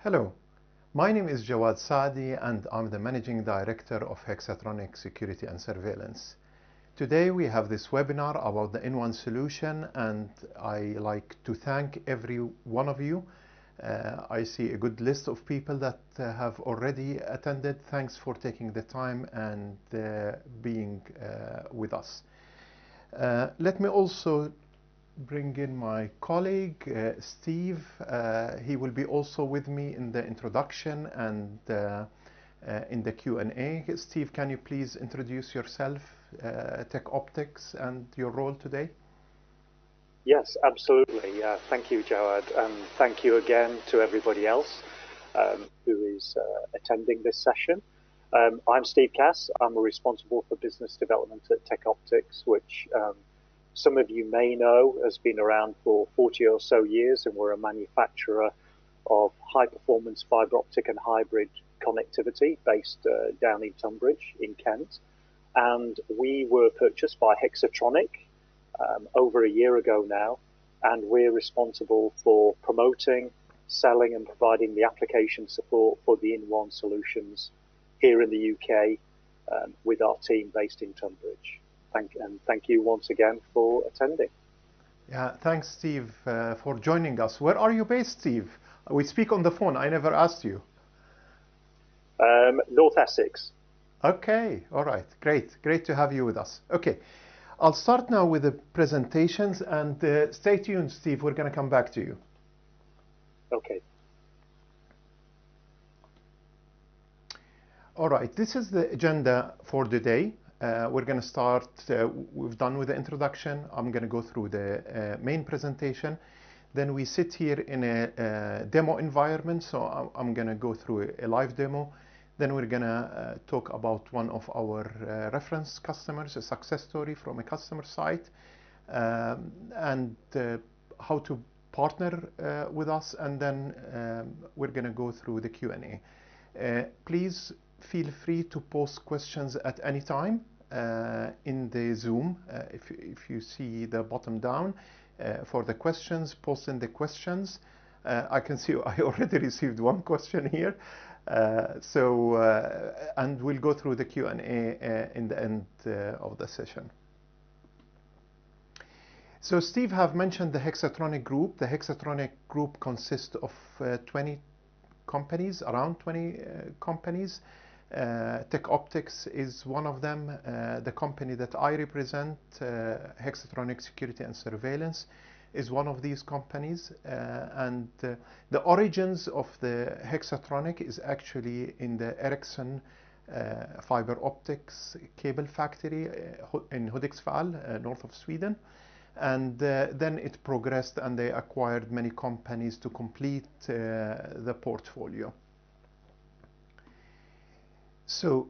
Hello, my name is Jawad Saadi and I'm the Managing Director of Hexatronic Security and Surveillance. Today we have this webinar about the InOne solution, and I like to thank every one of you. I see a good list of people that have already attended. Thanks for taking the time and being with us. Let me also bring in my colleague, Steve. He will be also with me in the introduction and in the Q&A. Steve, can you please introduce yourself, Tech Optics, and your role today? Yes, absolutely. Thank you, Jawad, and thank you again to everybody else who is attending this session. I'm Steve Cass. I'm responsible for business development at Tech Optics, which some of you may know has been around for 40 or so years, and we're a manufacturer of high-performance fiber optic and hybrid connectivity based down in Tunbridge in Kent. And we were purchased by Hexatronic over a year ago now, and we're responsible for promoting, selling and providing the application support for the InOne solutions here in the UK with our team based in Tunbridge. Thank you once again for attending. Yeah, thanks, Steve, for joining us. Where are you based, Steve? We speak on the phone. I never asked you. North Essex. Okay, all right, great to have you with us. Okay, I'll start now with the presentations, and stay tuned, Steve. We're going to come back to you. Okay. All right, this is the agenda for the day. We're going to start, we've done with the introduction. I'm going to go through the main presentation. Then we sit here in a demo environment, so I'm going to go through a live demo. Then we're going to talk about one of our reference customers, a success story from a customer site, and how to partner with us. And then we're going to go through the Q&A. Please feel free to post questions at any time in the Zoom. If you see the bottom down for the questions, post in the questions. I can see I already received one question here. And we'll go through the Q&A in the end of the session. So Steve have mentioned the Hexatronic Group. The Hexatronic Group consists of 20 companies, around 20 companies. Tech Optics is one of them. The company that I represent, Hexatronic Security and Surveillance, is one of these companies. And the origins of the Hexatronic is actually in the Ericsson fiber optics cable factory in Hudiksvall, north of Sweden. And then it progressed, and they acquired many companies to complete the portfolio. So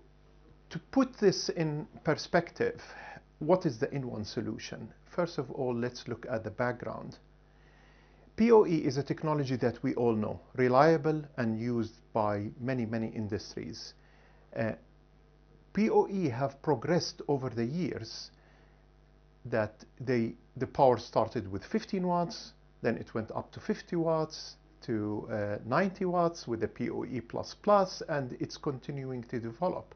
to put this in perspective, what is the InOne solution? First of all, let's look at the background. PoE is a technology that we all know, reliable and used by many industries. PoE have progressed over the years, that the power started with 15 watts, then it went up to 50 watts, to 90 watts with the PoE++, and it's continuing to develop.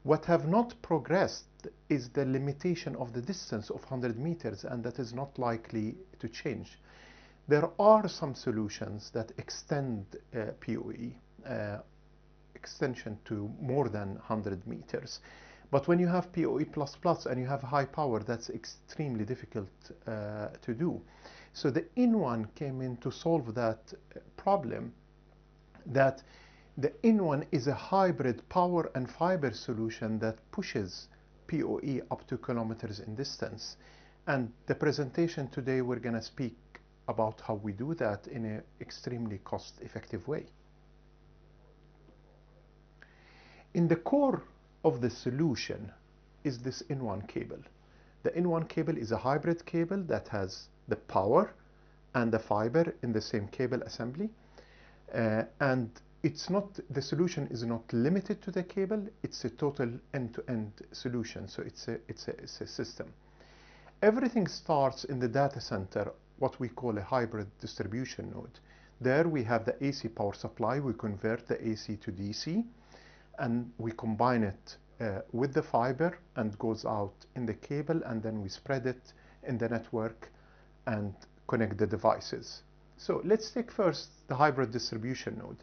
What have not progressed is the limitation of the distance of 100 meters, and that is not likely to change. There are some solutions that extend PoE, extension to more than 100 meters. But when you have PoE++ and you have high power, that's extremely difficult to do. So the InOne came in to solve that problem, that the InOne is a hybrid power and fiber solution that pushes PoE up to kilometers in distance. And the presentation today, we're going to speak about how we do that in an extremely cost-effective way. In the core of the solution is this InOne cable. The InOne cable is a hybrid cable that has the power and the fiber in the same cable assembly. And it's not, the solution is not limited to the cable, it's a total end-to-end solution, so it's a system. Everything starts in the data center, what we call a hybrid distribution node. There we have the AC power supply. We convert the AC to DC, and we combine it with the fiber, and goes out in the cable, and then we spread it in the network and connect the devices. So let's take first the hybrid distribution node.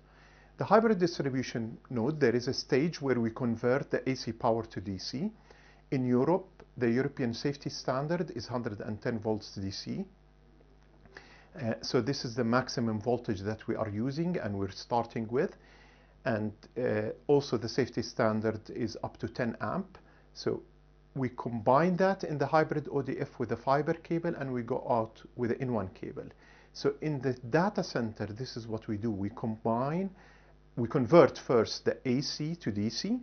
The hybrid distribution node, there is a stage where we convert the AC power to DC. In Europe, the European safety standard is 110 volts DC. So this is the maximum voltage that we are using and we're starting with. And also the safety standard is up to 10 amp. So we combine that in the hybrid ODF with the fiber cable, and we go out with the InOne cable. So in the data center, this is what we do. We convert first the AC to DC,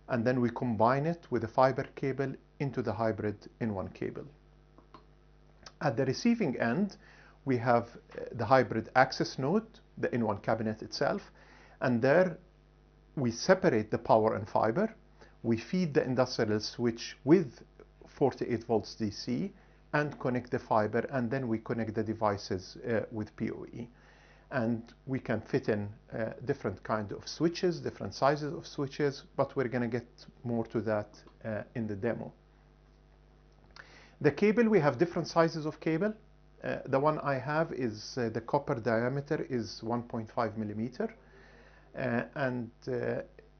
and then we combine it with the fiber cable into the hybrid InOne cable. At the receiving end, we have the hybrid access node, the InOne cabinet itself, and there we separate the power and fiber. We feed the industrial switch with 48 volts DC and connect the fiber, and then we connect the devices with PoE. And we can fit in different kind of switches, different sizes of switches, but we're going to get more to that in the demo. The cable, we have different sizes of cable. The one I have is the copper diameter is 1.5 millimeter. And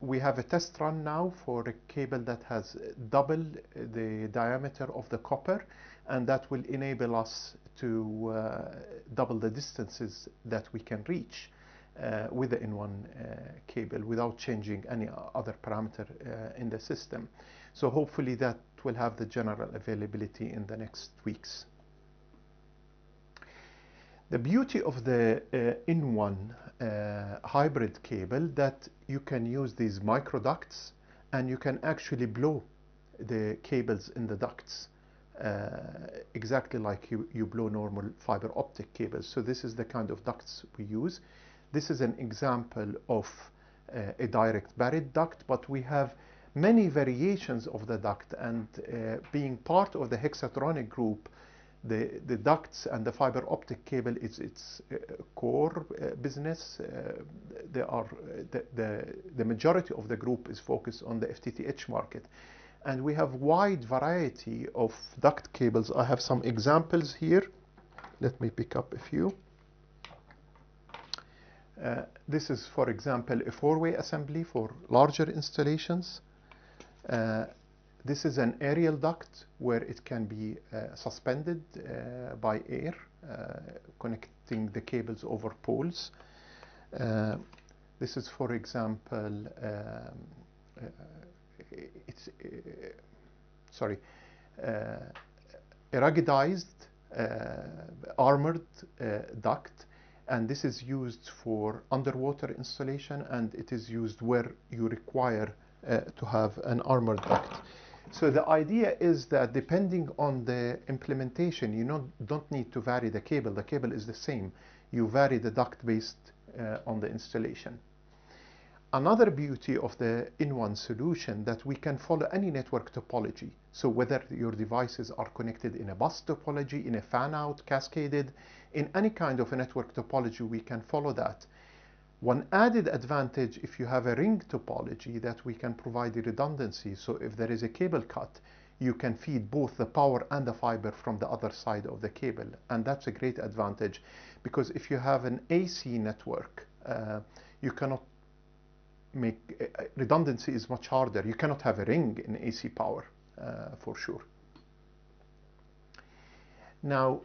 we have a test run now for a cable that has double the diameter of the copper, and that will enable us to double the distances that we can reach with the InOne cable without changing any other parameter in the system. So hopefully that will have the general availability in the next weeks. The beauty of the InOne hybrid cable, that you can use these microducts and you can actually blow the cables in the ducts exactly like you blow normal fiber optic cables. So this is the kind of ducts we use. This is an example of a direct buried duct, but we have many variations of the duct, and being part of the hexatronic group, the ducts and the fiber optic cable is its core business. The majority of the group is focused on the FTTH market, and we have wide variety of duct cables. I have some examples here. Let me pick up a few. This is, for example, a four-way assembly for larger installations. This is an aerial duct where it can be suspended by air, connecting the cables over poles. This is, for example, a ruggedized, armored duct, and this is used for underwater installation, and it is used where you require to have an armored duct. So the idea is that depending on the implementation, you don't need to vary the cable. The cable is the same. You vary the duct based on the installation. Another beauty of the InOne solution, that we can follow any network topology. So whether your devices are connected in a bus topology, in a fan-out, cascaded, in any kind of a network topology, we can follow that. One added advantage, if you have a ring topology, that we can provide the redundancy. So if there is a cable cut, you can feed both the power and the fiber from the other side of the cable. And that's a great advantage, because if you have an AC network, you cannot make redundancy is much harder. You cannot have a ring in AC power for sure. Now,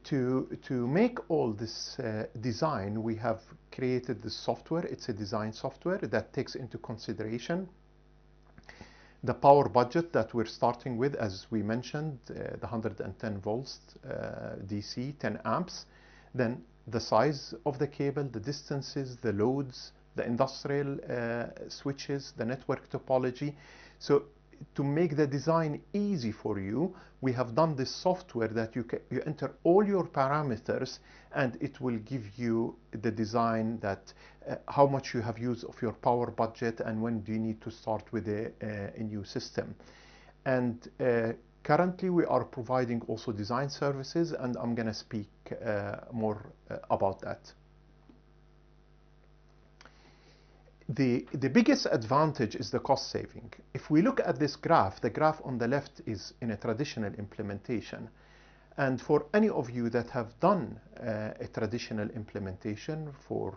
to make all this design, we have created the software. It's a design software that takes into consideration the power budget that we're starting with, as we mentioned, the 110 volts DC, 10 amps, then the size of the cable, the distances, the loads, the industrial switches, the network topology. So to make the design easy for you, we have done this software that you enter all your parameters, and it will give you the design that how much you have used of your power budget and when do you need to start with a new system. And currently we are providing also design services, and I'm going to speak more about that. The biggest advantage is the cost saving. If we look at this graph, the graph on the left is in a traditional implementation. And for any of you that have done a traditional implementation, for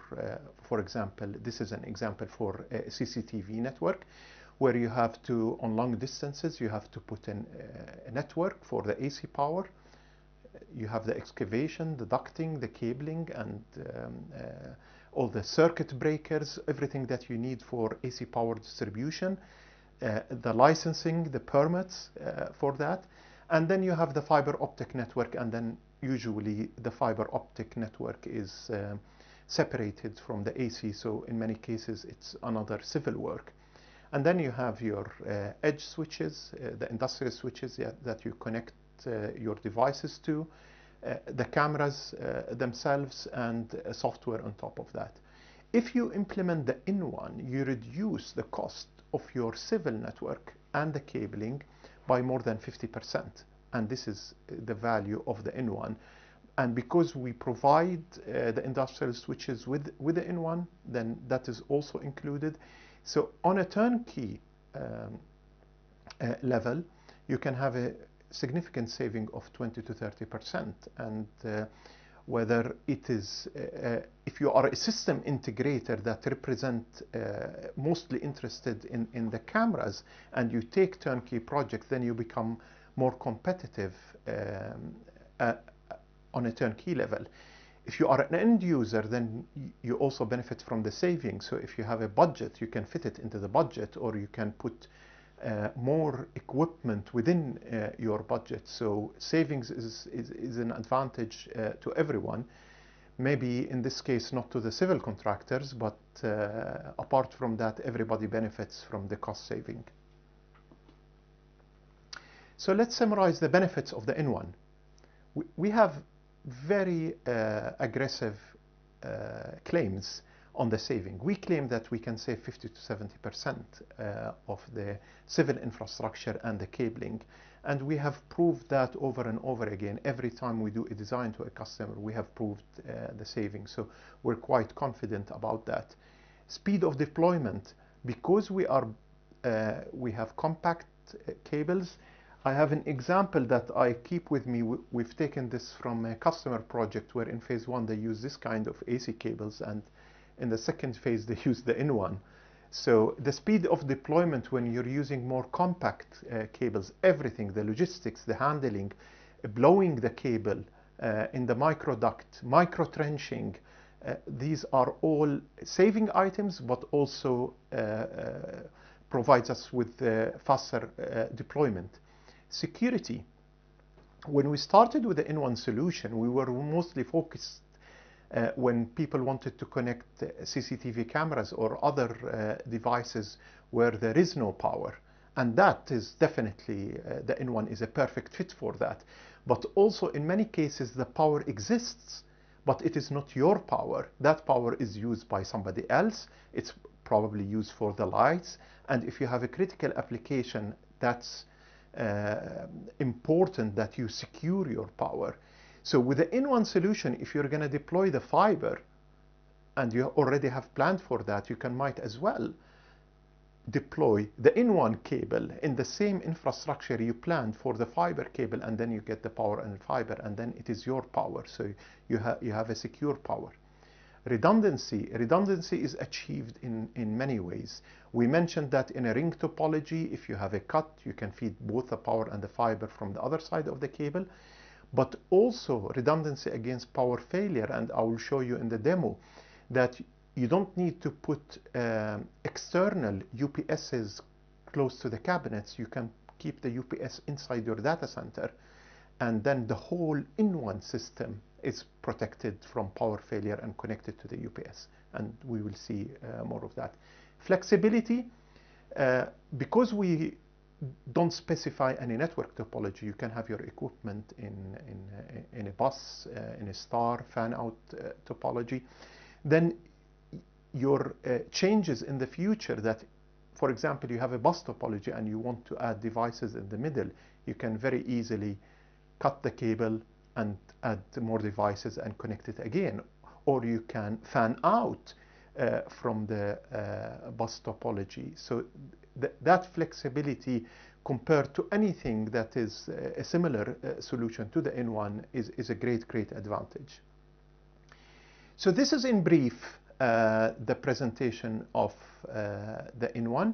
example, this is an example for a CCTV network, where you have to, on long distances, you have to put in a network for the AC power. You have the excavation, the ducting, the cabling, and all the circuit breakers, everything that you need for AC power distribution, the licensing, the permits for that. And then you have the fiber optic network, and then usually the fiber optic network is separated from the AC, so in many cases it's another civil work. And then you have your edge switches, the industrial switches that you connect your devices to, the cameras themselves, and software on top of that. If you implement the InOne, you reduce the cost of your civil network and the cabling by more than 50%. And this is the value of the InOne. And because we provide the industrial switches with the InOne, then that is also included. So on a turnkey level, you can have a significant saving of 20 to 30%. And whether it is, if you are a system integrator that represent mostly interested in the cameras, and you take turnkey projects, then you become more competitive on a turnkey level. If you are an end user, then you also benefit from the savings. So if you have a budget, you can fit it into the budget, or you can put more equipment within your budget. So savings is an advantage to everyone. Maybe in this case not to the civil contractors, but apart from that, everybody benefits from the cost saving. So let's summarize the benefits of the InOne. We have very aggressive claims on the saving. We claim that we can save 50 to 70% of the civil infrastructure and the cabling. And we have proved that over and over again. Every time we do a design to a customer, we have proved the saving. So we're quite confident about that. Speed of deployment, because we have compact cables. I have an example that I keep with me. We've taken this from a customer project where in phase 1 they use this kind of AC cables, and in the second phase they use the InOne. So the speed of deployment when you're using more compact cables, everything, the logistics, the handling, blowing the cable in the microduct, micro trenching, these are all saving items, but also provides us with faster deployment. Security. When we started with the InOne solution, we were mostly focused when people wanted to connect CCTV cameras or other devices where there is no power. And that is definitely, the InOne is a perfect fit for that. But also in many cases the power exists, but it is not your power. That power is used by somebody else. It's probably used for the lights. And if you have a critical application, that's important that you secure your power. So with the InOne solution, if you're going to deploy the fiber and you already have planned for that, you might as well deploy the InOne cable in the same infrastructure you planned for the fiber cable, and then you get the power and fiber, and then it is your power. So you have a secure power. Redundancy is achieved in many ways. We mentioned that in a ring topology, if you have a cut, you can feed both the power and the fiber from the other side of the cable. But also redundancy against power failure, and I will show you in the demo that you don't need to put external UPSs close to the cabinets. You can keep the UPS inside your data center, and then the whole InOne system is protected from power failure and connected to the UPS, and we will see more of that. Flexibility, because we don't specify any network topology, you can have your equipment in a bus, in a star fan-out topology. Then your changes in the future that, for example, you have a bus topology and you want to add devices in the middle, you can very easily cut the cable and add more devices and connect it again. Or you can fan out from the bus topology. So that flexibility compared to anything that is a similar solution to the InOne is a great advantage. So this is in brief the presentation of the InOne.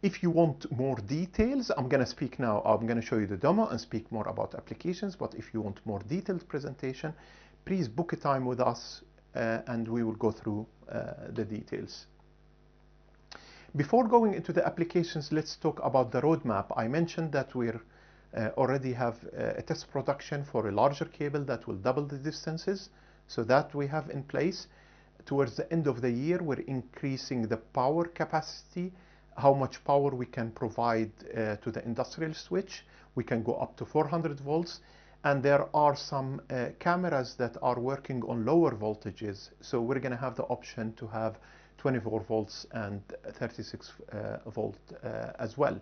If you want more details, I'm going to speak now. I'm going to show you the demo and speak more about applications. But if you want more detailed presentation, please book a time with us and we will go through the details. Before going into the applications, let's talk about the roadmap. I mentioned that we already have a test production for a larger cable that will double the distances. So that we have in place. Towards the end of the year, we're increasing the power capacity, how much power we can provide to the industrial switch. We can go up to 400 volts. And there are some cameras that are working on lower voltages. So we're going to have the option to have 24 volts and 36 volt as well.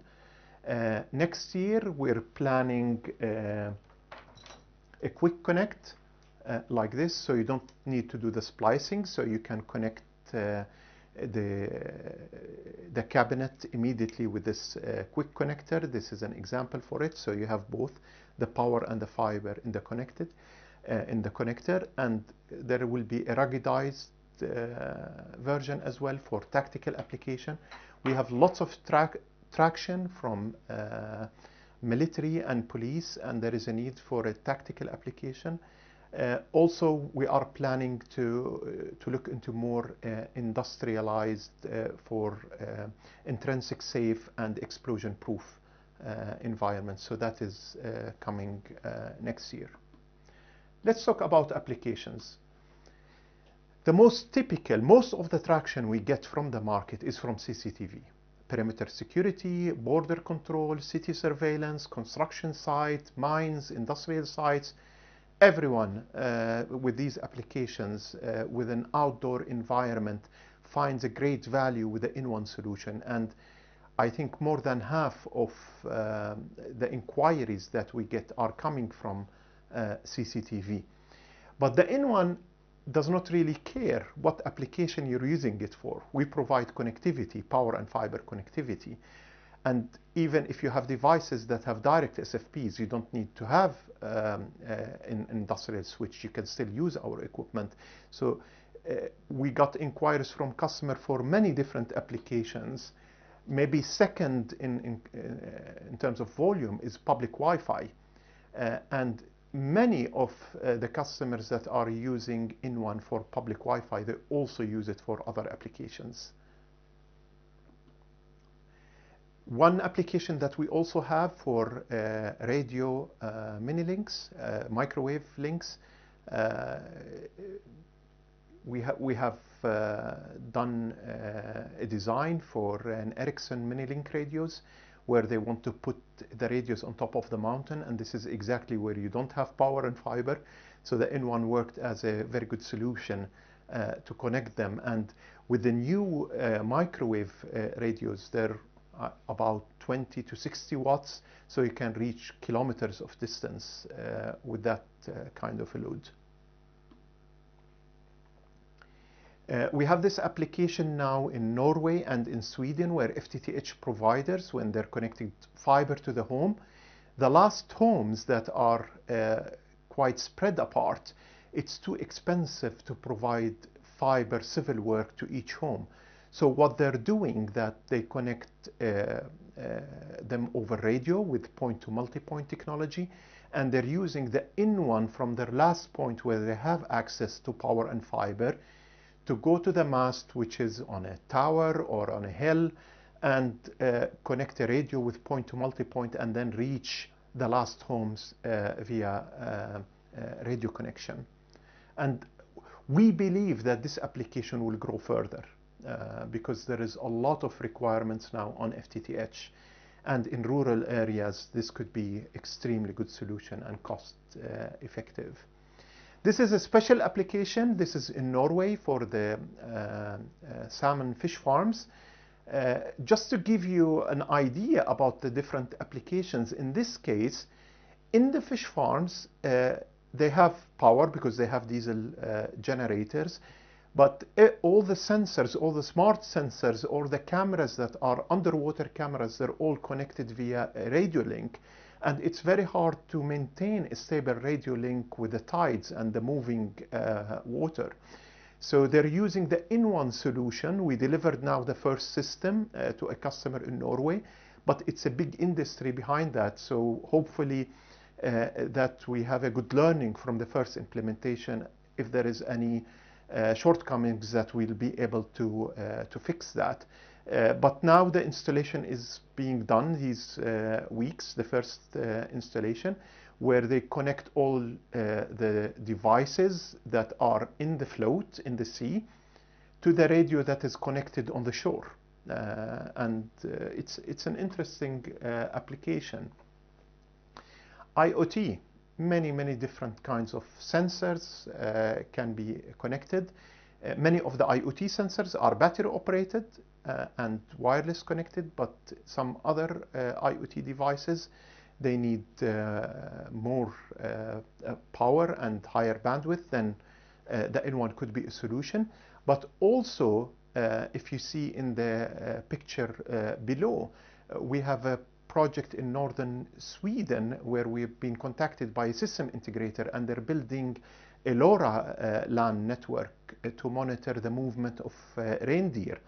Next year, we're planning a quick connect like this, so you don't need to do the splicing, so you can connect the cabinet immediately with this quick connector. This is an example for it. So you have both the power and the fiber in the connector, and there will be a ruggedized version as well for tactical application. We have lots of traction from military and police, and there is a need for a tactical application. Also, we are planning to look into more industrialized for intrinsic safe and explosion proof environments. So that is coming next year. Let's talk about applications. The most typical, most of the traction we get from the market is from CCTV. Perimeter security, border control, city surveillance, construction sites, mines, industrial sites. Everyone with these applications with an outdoor environment finds a great value with the InOne solution. And I think more than half of the inquiries that we get are coming from CCTV. But the InOne does not really care what application you're using it for. We provide connectivity, power and fiber connectivity. And even if you have devices that have direct SFPs, you don't need to have an industrial switch. You can still use our equipment. So we got inquiries from customers for many different applications. Maybe second in terms of volume is public Wi-Fi. And many of the customers that are using InOne for public Wi-Fi, they also use it for other applications. One application that we also have for radio mini links, microwave links, we have done a design for an Ericsson mini link radios where they want to put the radios on top of the mountain, and this is exactly where you don't have power and fiber. So the InOne worked as a very good solution to connect them. And with the new microwave radios, they're about 20 to 60 watts, so you can reach kilometers of distance with that kind of a load. We have this application now in Norway and in Sweden, where FTTH providers, when they're connecting fiber to the home, the last homes that are quite spread apart, it's too expensive to provide fiber civil work to each home. So what they're doing, that they connect them over radio with point-to-multipoint technology, and they're using the InOne from their last point where they have access to power and fiber to go to the mast, which is on a tower or on a hill, and connect a radio with point-to-multipoint and then reach the last homes via radio connection. And we believe that this application will grow further because there is a lot of requirements now on FTTH. And in rural areas, this could be extremely good solution and cost effective. This is a special application. This is in Norway for the salmon fish farms. Just to give you an idea about the different applications, in this case, in the fish farms, they have power because they have diesel generators, But all the sensors, all the smart sensors, or the cameras that are underwater cameras, they're all connected via a radio link. And it's very hard to maintain a stable radio link with the tides and the moving water. So they're using the InOne solution. We delivered now the first system to a customer in Norway, but it's a big industry behind that. So hopefully that we have a good learning from the first implementation. If there is any shortcomings, that we'll be able to fix that. But now the installation is being done these weeks, the first installation, where they connect all the devices that are in the float in the sea to the radio that is connected on the shore. And it's an interesting application. IoT, many different kinds of sensors can be connected. Many of the IoT sensors are battery operated and wireless connected, but some other IoT devices, they need more power and higher bandwidth. Then the InOne could be a solution. But also, if you see in the picture below, we have a project in northern Sweden where we've been contacted by a system integrator, and they're building a LoRa LAN network to monitor the movement of reindeer.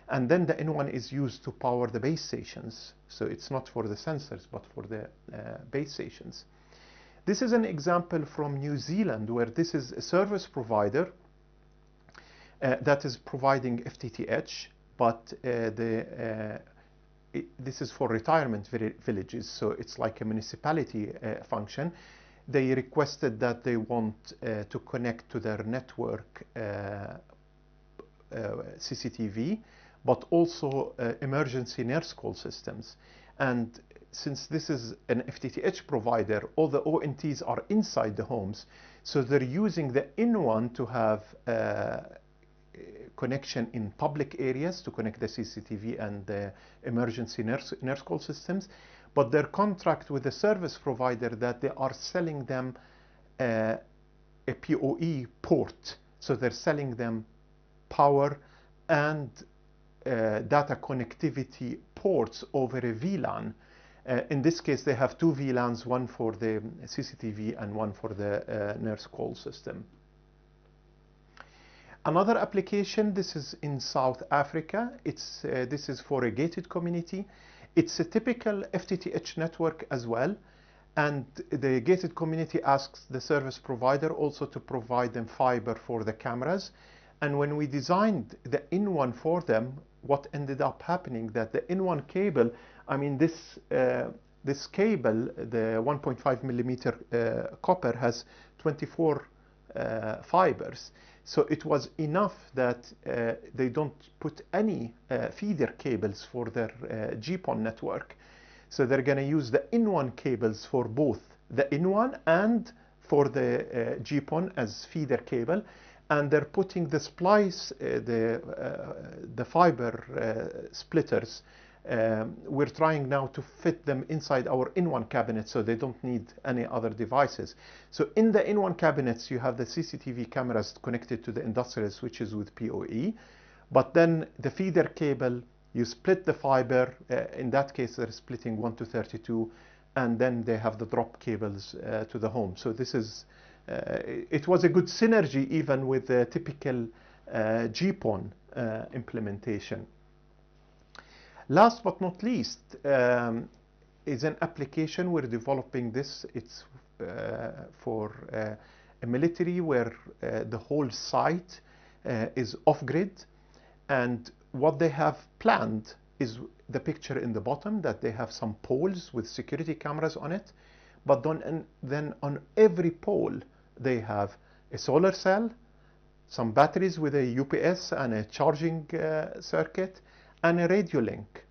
And then the InOne is used to power the base stations. So it's not for the sensors, but for the base stations. This is an example from New Zealand, where this is a service provider that is providing FTTH, but this is for retirement villages, so it's like a municipality function. They requested that they want to connect to their network CCTV, but also emergency nurse call systems. And since this is an FTTH provider, all the ONTs are inside the homes, so they're using the InOne to have connection in public areas to connect the CCTV and the emergency nurse call systems. But their contract with the service provider, that they are selling them a PoE port. So they're selling them power and data connectivity ports over a VLAN. In this case, they have two VLANs, one for the CCTV and one for the nurse call system. Another application, this is in South Africa. This is for a gated community. It's a typical FTTH network as well. And the gated community asks the service provider also to provide them fiber for the cameras. And when we designed the InOne for them, what ended up happening, that the InOne cable, I mean, this cable, the 1.5 millimeter copper, has 24 fibers. So it was enough that they don't put any feeder cables for their GPON network. So they're going to use the InOne cables for both the InOne and for the GPON as feeder cable. And they're putting the splice, the fiber splitters. We're trying now to fit them inside our InOne cabinet, so they don't need any other devices. So in the InOne cabinets, you have the CCTV cameras connected to the industrial switches with PoE. But then the feeder cable, you split the fiber. In that case, they're splitting 1 to 32, and then they have the drop cables to the home. So this is, it was a good synergy even with the typical GPON implementation. Last but not least is an application we're developing this. It's for a military where the whole site is off-grid, and what they have planned is the picture in the bottom, that they have some poles with security cameras on it, but then on every pole they have a solar cell, some batteries with a UPS and a charging circuit, and a radio link.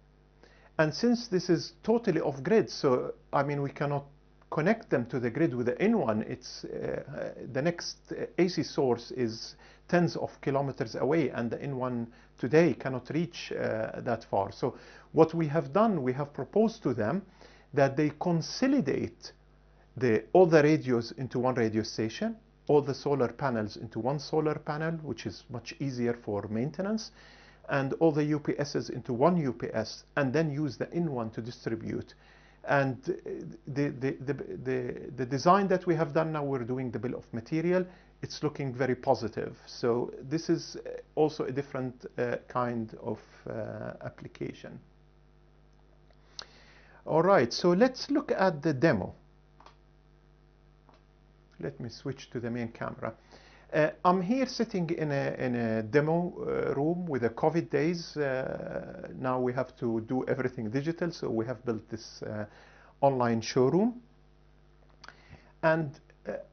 And since this is totally off-grid, so I mean we cannot connect them to the grid with the InOne. It's the next AC source is tens of kilometers away, and the InOne today cannot reach that far. So what we have done, we have proposed to them that they consolidate all the radios into one radio station, all the solar panels into one solar panel, which is much easier for maintenance, and all the UPSs into one UPS, and then use the InOne to distribute. And the design that we have done now, we're doing the bill of material, it's looking very positive. So this is also a different kind of application. All right, so let's look at the demo. Let me switch to the main camera. I'm here sitting in a demo room with the COVID days. Now we have to do everything digital, so we have built this online showroom. And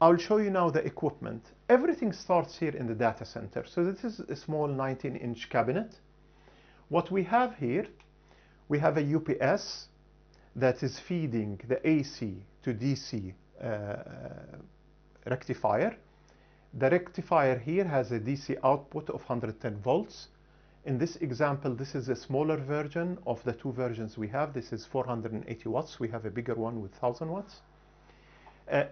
I'll show you now the equipment. Everything starts here in the data center. So this is a small 19-inch cabinet. What we have here, we have a UPS that is feeding the AC to DC rectifier. The rectifier here has a DC output of 110 volts. In this example, this is a smaller version of the two versions we have. This is 480 watts. We have a bigger one with 1000 watts.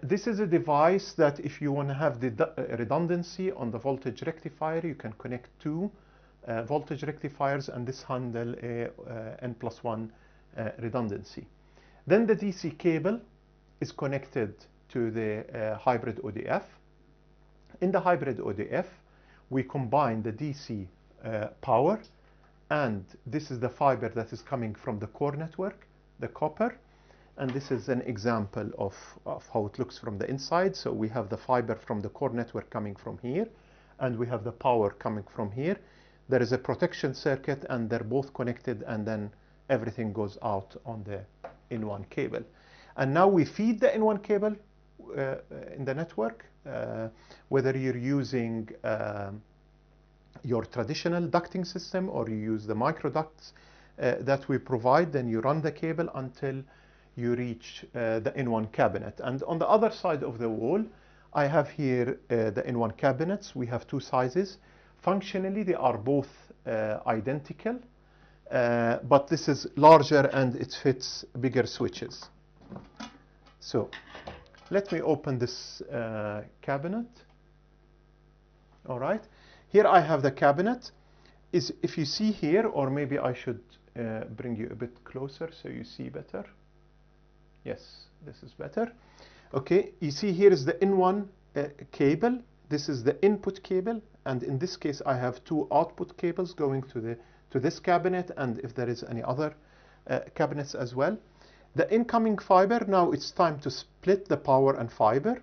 This is a device that if you want to have the redundancy on the voltage rectifier, you can connect two voltage rectifiers, and this handle a N+1 redundancy. Then the DC cable is connected to the hybrid ODF. In the hybrid ODF, we combine the DC power, and this is the fiber that is coming from the core network, the copper. And this is an example of how it looks from the inside. So we have the fiber from the core network coming from here, and we have the power coming from here. There is a protection circuit, and they're both connected, and then everything goes out on the InOne cable. And now we feed the InOne cable in the network, whether you're using your traditional ducting system or you use the micro ducts that we provide. Then you run the cable until you reach the InOne cabinet. And on the other side of the wall, I have here the InOne cabinets. We have two sizes. Functionally, they are both identical, but this is larger and it fits bigger switches. So let me open this cabinet. All right, here I have the cabinet. If you see here, or maybe I should bring you a bit closer so you see better. Yes, this is better. Okay, you see here is the InOne cable. This is the input cable, and in this case I have two output cables going to this cabinet, and if there is any other cabinets as well. The incoming fiber, now it's time to split the power and fiber.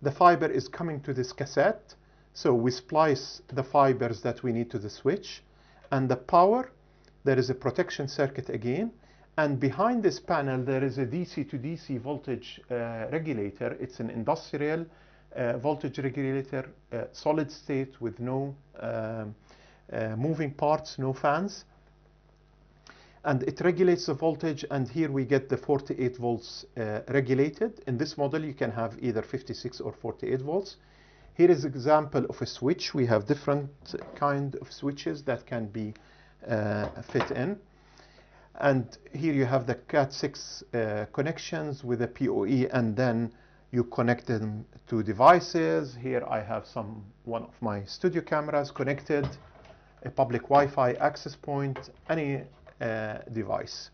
The fiber is coming to this cassette, so we splice the fibers that we need to the switch. And the power, there is a protection circuit again, and behind this panel there is a DC to DC voltage regulator. It's an industrial voltage regulator, solid state with no moving parts, no fans. And it regulates the voltage, and here we get the 48 volts regulated. In this model you can have either 56 or 48 volts. Here is an example of a switch. We have different kind of switches that can be fit in. And here you have the Cat6 connections with a PoE, and then you connect them to devices. Here I have one of my studio cameras connected, a public Wi-Fi access point, any device.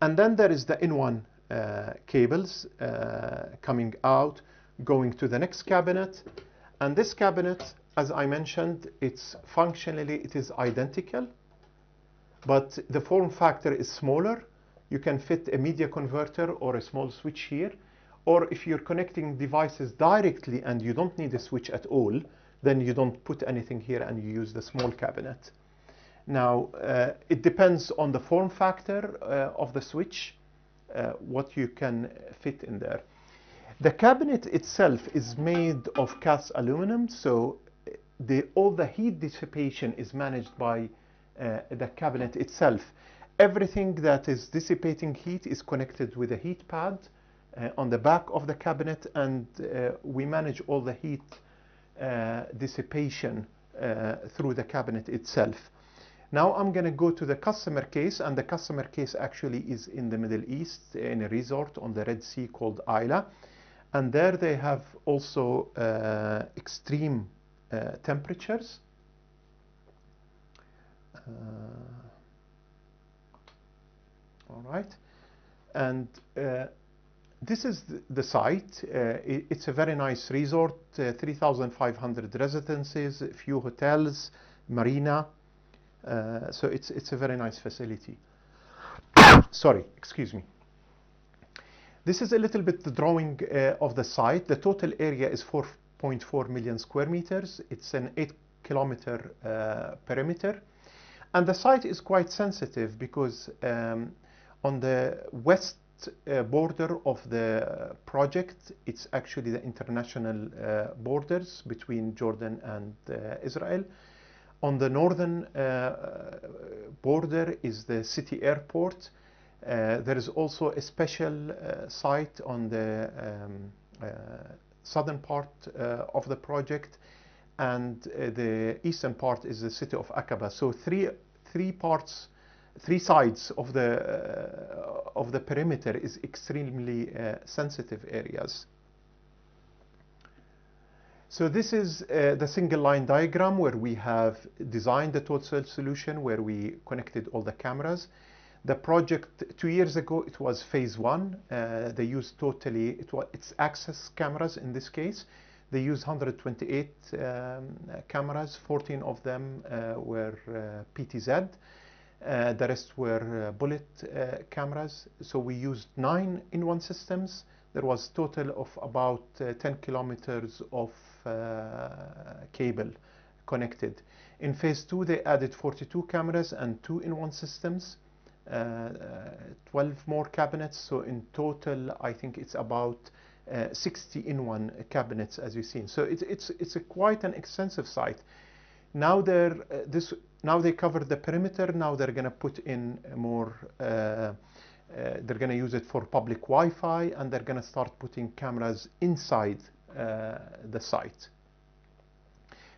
And then there is the InOne cables coming out, going to the next cabinet. And this cabinet, as I mentioned, it's functionally it is identical, but the form factor is smaller. You can fit a media converter or a small switch here, or if you're connecting devices directly and you don't need a switch at all, then you don't put anything here and you use the small cabinet. Now, it depends on the form factor of the switch, what you can fit in there. The cabinet itself is made of cast aluminum, so all the heat dissipation is managed by the cabinet itself. Everything that is dissipating heat is connected with a heat pad on the back of the cabinet, and we manage all the heat dissipation through the cabinet itself. Now I'm going to go to the customer case, and the customer case actually is in the Middle East in a resort on the Red Sea called Ayla. And there they have also extreme temperatures. All right, and this is the site. It's a very nice resort, 3,500 residences, a few hotels, marina. So it's a very nice facility. Sorry, excuse me. This is a little bit the drawing of the site. The total area is 4.4 million square meters. It's an 8-kilometer perimeter. And the site is quite sensitive because on the west border of the project, it's actually the international borders between Jordan and Israel. On the northern border is the city airport. There is also a special site on the southern part of the project, and the eastern part is the city of Aqaba. So three sides of the perimeter is extremely sensitive areas. So this is the single line diagram where we have designed the total solution, where we connected all the cameras. The project 2 years ago, it was phase 1. They used it's access cameras in this case. They used 128 cameras, 14 of them were PTZ. The rest were bullet cameras. So we used 9 InOne systems. There was total of about 10 kilometers of cable connected. In phase 2, they added 42 cameras and 2 InOne systems, 12 more cabinets. So in total, I think it's about 60 InOne cabinets, as you've seen. So it's quite an extensive site. Now they covered the perimeter. Now they're going to put in more. They're going to use it for public Wi-Fi, and they're going to start putting cameras inside the site.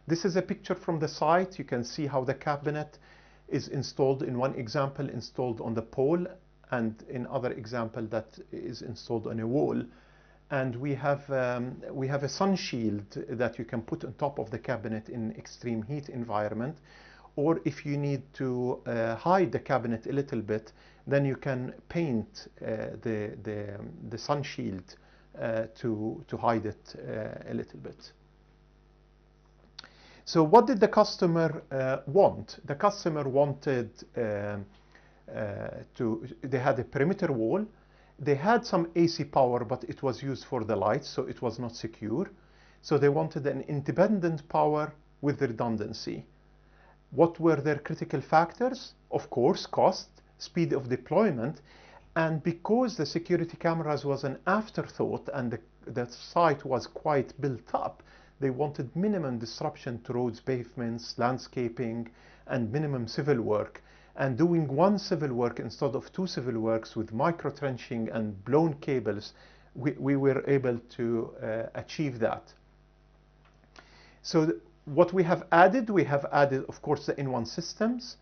This is a picture from the site. You can see how the cabinet is installed. In one example, installed on the pole, and in other example that is installed on a wall. And we have a sun shield that you can put on top of the cabinet in extreme heat environment. Or if you need to hide the cabinet a little bit, then you can paint the sun shield to hide it a little bit. So what did the customer want? The customer wanted they had a perimeter wall. They had some AC power, but it was used for the lights, so it was not secure. So they wanted an independent power with redundancy. What were their critical factors? Of course, cost, speed of deployment, and because the security cameras was an afterthought and the site was quite built up, they wanted minimum disruption to roads, pavements, landscaping, and minimum civil work. And doing one civil work instead of 2 civil works with micro trenching and blown cables, we were able to achieve that. So what we have added, of course, the InOne systems,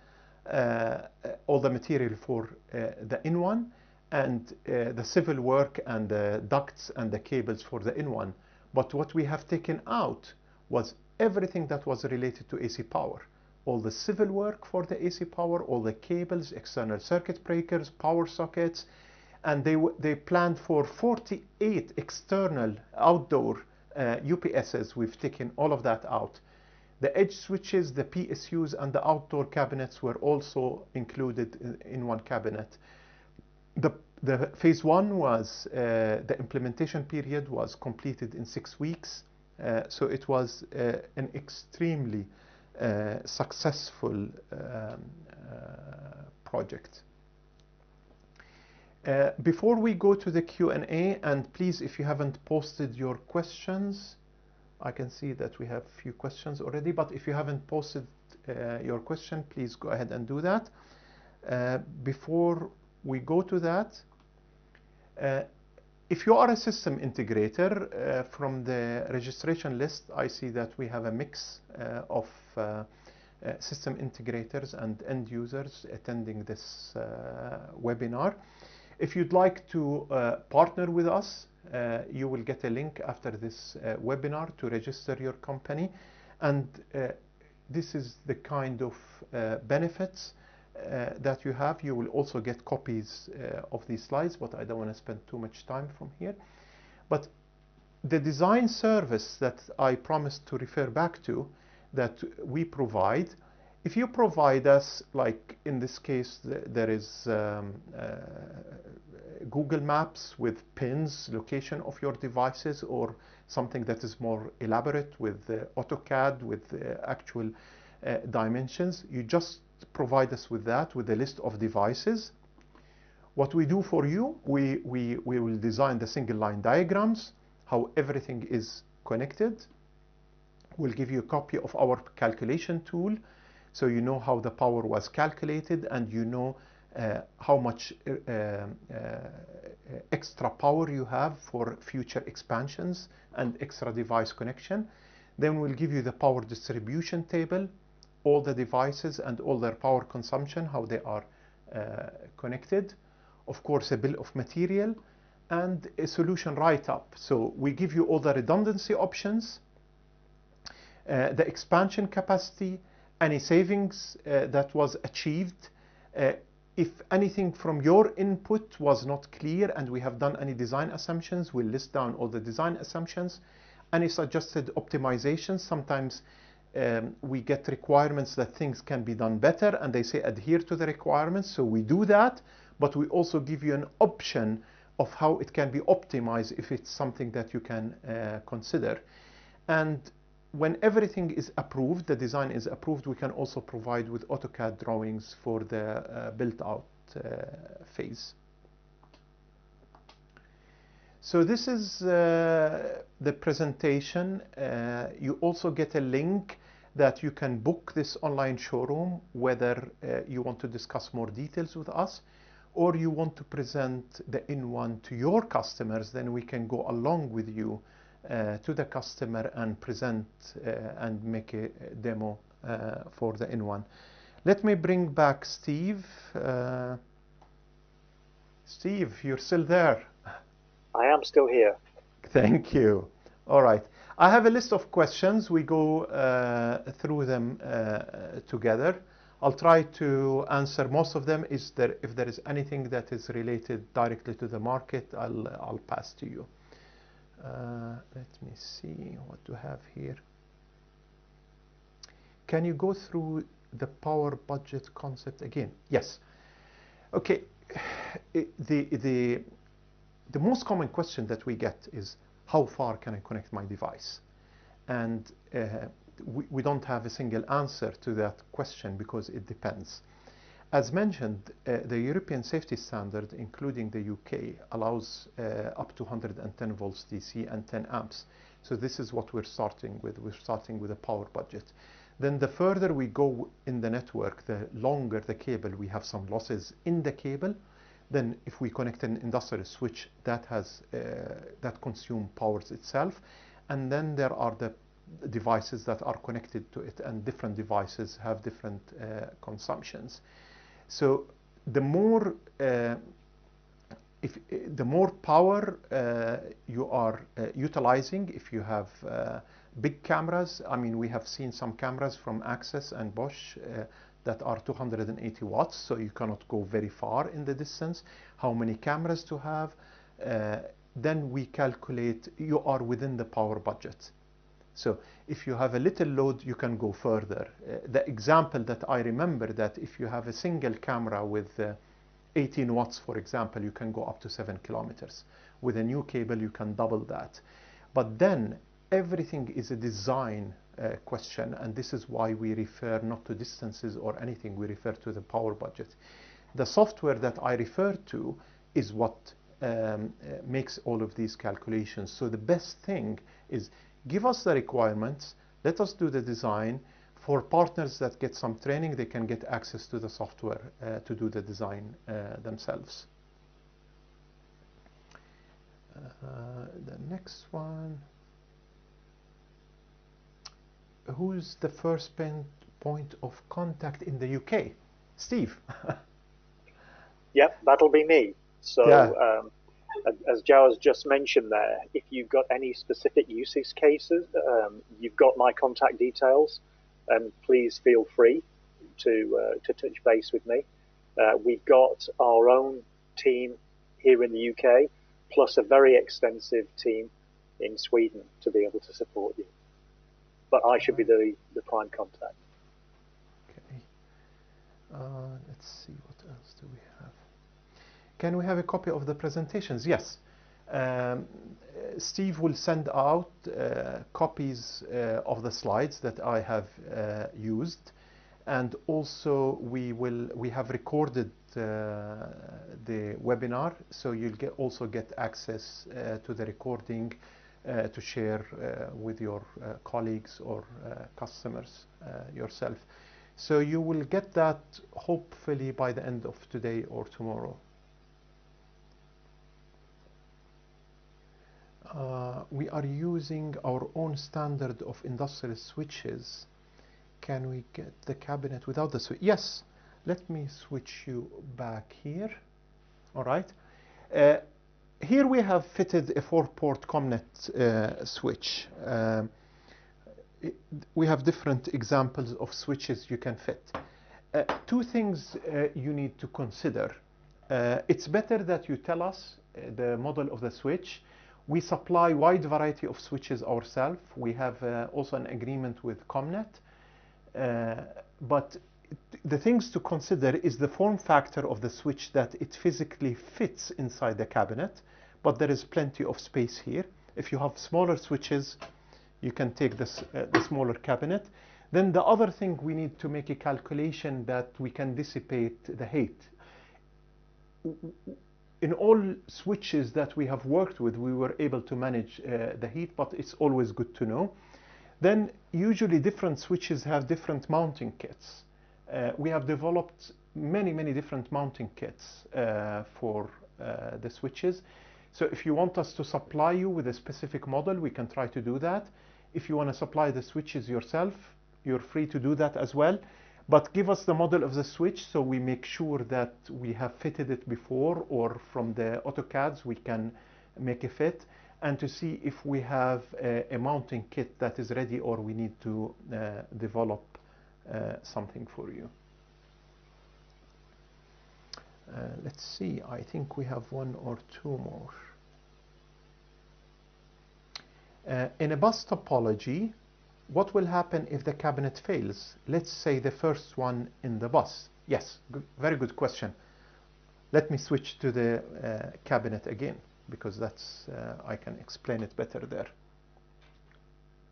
all the material for the InOne, and the civil work and the ducts and the cables for the InOne. But what we have taken out was everything that was related to AC power. All the civil work for the AC power, all the cables, external circuit breakers, power sockets, and they planned for 48 external outdoor UPSs. We've taken all of that out. The edge switches, the PSUs, and the outdoor cabinets were also included in one cabinet. The phase 1 was, the implementation period was completed in 6 weeks. So it was an extremely successful project. Before we go to the Q&A, and please, if you haven't posted your questions, I can see that we have a few questions already, but if you haven't posted your question, please go ahead and do that. Before we go to that, if you are a system integrator, from the registration list, I see that we have a mix of system integrators and end users attending this webinar. If you'd like to partner with us, you will get a link after this webinar to register your company. And this is the kind of benefits that you have. You will also get copies of these slides, but I don't want to spend too much time from here. But the design service that I promised to refer back to, that we provide, if you provide us, like in this case, there is Google Maps with pins, location of your devices, or something that is more elaborate with AutoCAD, with actual dimensions, you just provide us with that, with a list of devices. What we do for you, we will design the single line diagrams, how everything is connected. We'll give you a copy of our calculation tool, so you know how the power was calculated, and you know how much extra power you have for future expansions and extra device connection. Then we'll give you the power distribution table, all the devices and all their power consumption, how they are connected. Of course, a bill of material and a solution write-up. So we give you all the redundancy options, the expansion capacity, any savings that was achieved. If anything from your input was not clear and we have done any design assumptions, we'll list down all the design assumptions. Any suggested optimizations, sometimes we get requirements that things can be done better, and they say adhere to the requirements, so we do that, but we also give you an option of how it can be optimized if it's something that you can consider. And when everything is approved, the design is approved, we can also provide with AutoCAD drawings for the built-out phase. So this is the presentation. You also get a link that you can book this online showroom, whether you want to discuss more details with us, or you want to present the InOne to your customers, then we can go along with you to the customer and present and make a demo for the InOne. Let me bring back Steve. Steve, you're still there? I am still here. Thank you. All right. I have a list of questions. We go through them together. I'll try to answer most of them. If there is anything that is related directly to the market, I'll pass to you. Let me see what to have here. Can you go through the power budget concept again? Yes. Okay. The most common question that we get is, how far can I connect my device? And we don't have a single answer to that question because it depends. As mentioned, the European safety standard, including the UK, allows up to 110 volts DC and 10 amps. So this is what we're starting with. We're starting with a power budget. Then the further we go in the network, the longer the cable, we have some losses in the cable. Then if we connect an industrial switch, that consume powers itself. And then there are the devices that are connected to it, and different devices have different consumptions. So the more power you are utilizing, if you have big cameras, I mean, we have seen some cameras from Access and Bosch that are 280 watts, so you cannot go very far in the distance. How many cameras to have? Then we calculate you are within the power budget. So if you have a little load, you can go further. The example that I remember, that if you have a single camera with 18 watts, for example, you can go up to 7 kilometers. With a new cable, you can double that. But then everything is a design question, and this is why we refer not to distances or anything, we refer to the power budget. The software that I refer to is what makes all of these calculations. So the best thing is, give us the requirements, let us do the design. For partners that get some training, they can get access to the software to do the design themselves. The next one. Who's the first point of contact in the UK? Steve. Yep, that'll be me. So Yeah. as Joe has just mentioned there, if you've got any specific use cases, you've got my contact details, and please feel free to touch base with me. We've got our own team here in the UK, plus a very extensive team in Sweden to be able to support you. But I should be the prime contact. Okay. Let's see, what else do we have? Can we have a copy of the presentations? Yes. Steve will send out copies of the slides that I have used, and also we have recorded the webinar, so you'll also get access to the recording to share with your colleagues or customers yourself. So you will get that hopefully by the end of today or tomorrow. We are using our own standard of industrial switches. Can we get the cabinet without the switch? Yes. Let me switch you back here. All right. Here we have fitted a 4-port ComNet switch. We have different examples of switches you can fit. Two things you need to consider. It's better that you tell us the model of the switch. We supply wide variety of switches ourselves. We have also an agreement with ComNet. But the things to consider is the form factor of the switch, that it physically fits inside the cabinet, but there is plenty of space here. If you have smaller switches, you can take this, the smaller cabinet. Then the other thing, we need to make a calculation that we can dissipate the heat. In all switches that we have worked with, we were able to manage the heat, but it's always good to know. Then usually different switches have different mounting kits. We have developed many different mounting kits for the switches. So if you want us to supply you with a specific model, we can try to do that. If you want to supply the switches yourself, you're free to do that as well. But give us the model of the switch so we make sure that we have fitted it before, or from the AutoCADs we can make a fit, and to see if we have a mounting kit that is ready, or we need to develop something for you. Let's see, I think we have one or two more. In a bus topology, what will happen if the cabinet fails? Let's say the first one in the bus. Yes, very good question. Let me switch to the cabinet again, because that's I can explain it better there.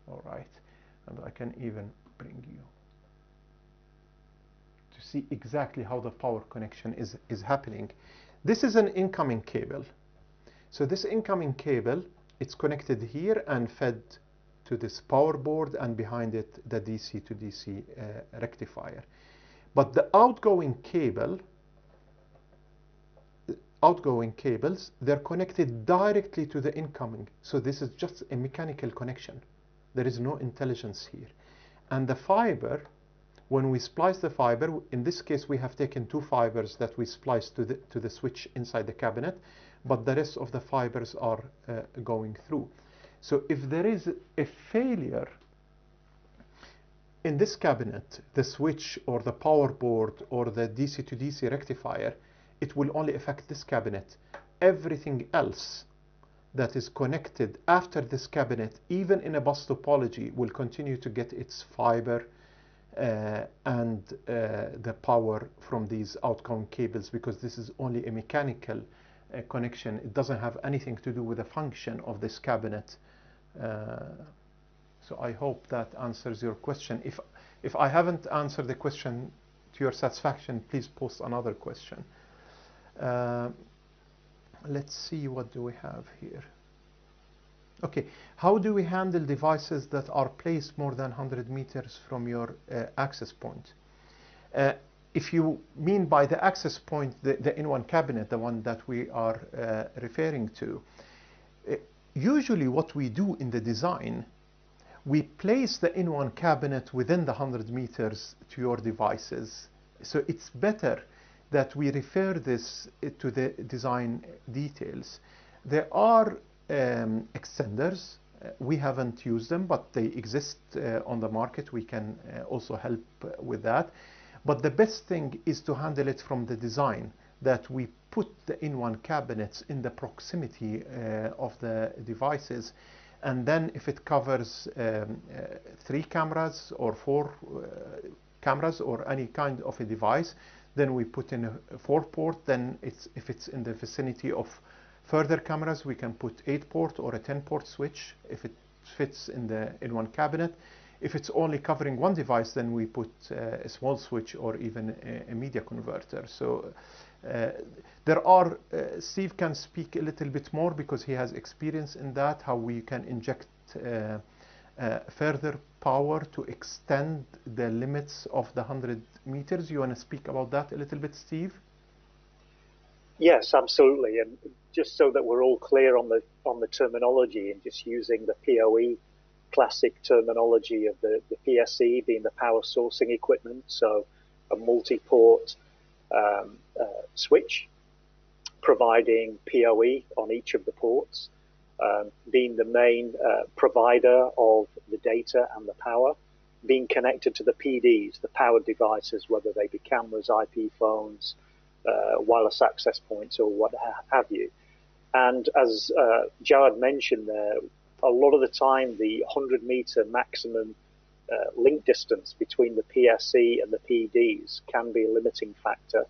All right, and I can even bring you to see exactly how the power connection is happening. This is an incoming cable. So this incoming cable, it's connected here and fed to this power board, and behind it the DC to DC rectifier. But the outgoing cables, they're connected directly to the incoming. So this is just a mechanical connection. There is no intelligence here. And the fiber, when we splice the fiber, in this case we have taken 2 fibers that we spliced to the switch inside the cabinet, but the rest of the fibers are going through. So if there is a failure in this cabinet, the switch or the power board or the DC to DC rectifier, it will only affect this cabinet. Everything else that is connected after this cabinet, even in a bus topology, will continue to get its fiber and the power from these outgoing cables, because this is only a mechanical connection. It doesn't have anything to do with the function of this cabinet. So I hope that answers your question. If I haven't answered the question to your satisfaction, please post another question. Let's see, what do we have here? Okay, how do we handle devices that are placed more than 100 meters from your access point? If you mean by the access point the InOne cabinet, the one that we are referring to, usually what we do in the design, we place the InOne cabinet within the 100 meters to your devices. So it's better that we refer this to the design details. There are extenders. We haven't used them, but they exist on the market. We can also help with that. But the best thing is to handle it from the design, that we put the InOne cabinets in the proximity of the devices. And then if it covers 3 cameras or 4 cameras or any kind of a device, then we put in a 4-port. Then if it's in the vicinity of further cameras, we can put 8-port or a 10-port switch if it fits in the InOne cabinet. If it's only covering one device, then we put a small switch or even a media converter. So there are, Steve can speak a little bit more because he has experience in that, how we can inject further power to extend the limits of the 100 meters. You want to speak about that a little bit, Steve? Yes, absolutely. And just so that we're all clear on the terminology, and just using the PoE classic terminology of the PSE being the power sourcing equipment, so a multi-port switch providing PoE on each of the ports, being the main provider of the data and the power, being connected to the PDs, the powered devices, whether they be cameras, IP phones, wireless access points, or what have you. And as Jawad mentioned there, a lot of the time the 100-meter maximum link distance between the PSE and the PDs can be a limiting factor.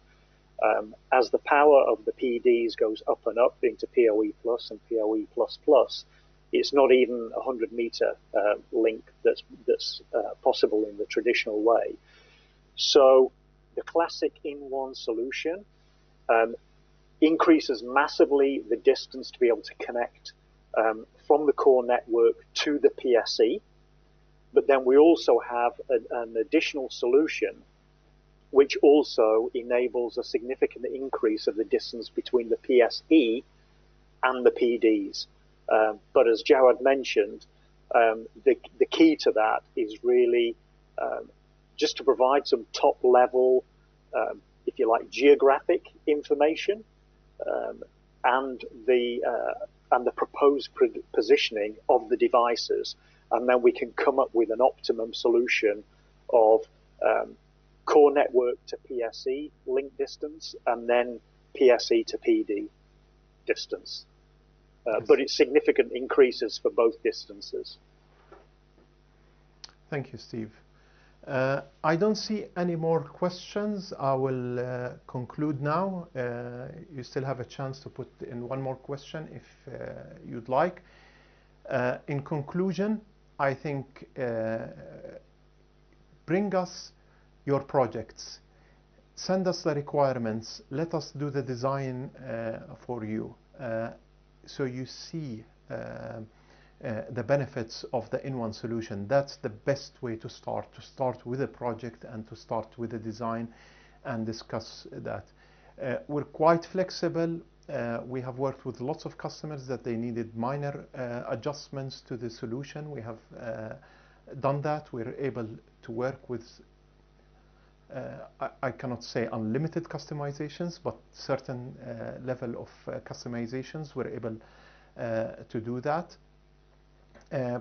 As the power of the PDs goes up and up into PoE plus and PoE plus plus, it's not even a 100-meter link that's possible in the traditional way. So the classic InOne solution increases massively the distance to be able to connect from the core network to the PSE. But then we also have an additional solution which also enables a significant increase of the distance between the PSE and the PDs. But as Jawad mentioned, the key to that is really just to provide some top level, if you like, geographic information and the proposed positioning of the devices. And then we can come up with an optimum solution of core network to PSE link distance and then PSE to PD distance. But it's significant increases for both distances. Thank you, Steve. I don't see any more questions. I will conclude now. You still have a chance to put in one more question if you'd like. In conclusion, I think bring us your projects. Send us the requirements. Let us do the design for you. So you see the benefits of the InOne solution. That's the best way to start with a project and to start with a design and discuss that. We're quite flexible. We have worked with lots of customers that they needed minor adjustments to the solution. We have done that. We're able to work with I cannot say unlimited customizations, but certain level of customizations we're able to do that.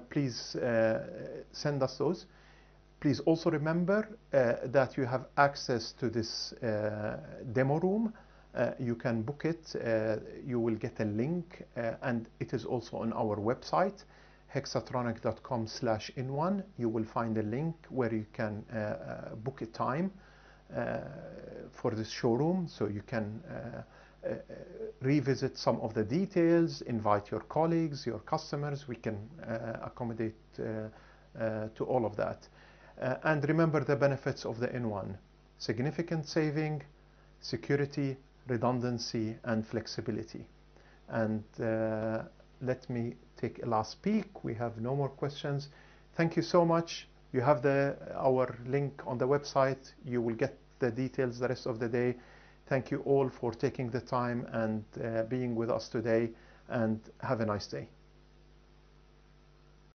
Please send us those. Please also remember that you have access to this demo room. You can book it. You will get a link, and it is also on our website, hexatronic.com/InOne. You will find a link where you can book a time for this showroom, so you can revisit some of the details, invite your colleagues, your customers. We can accommodate to all of that. And remember the benefits of the InOne: significant saving, security, redundancy, and flexibility. And let me take a last peek. We have no more questions. Thank you so much. You have our link on the website. You will get the details the rest of the day. Thank you all for taking the time and being with us today, and have a nice day.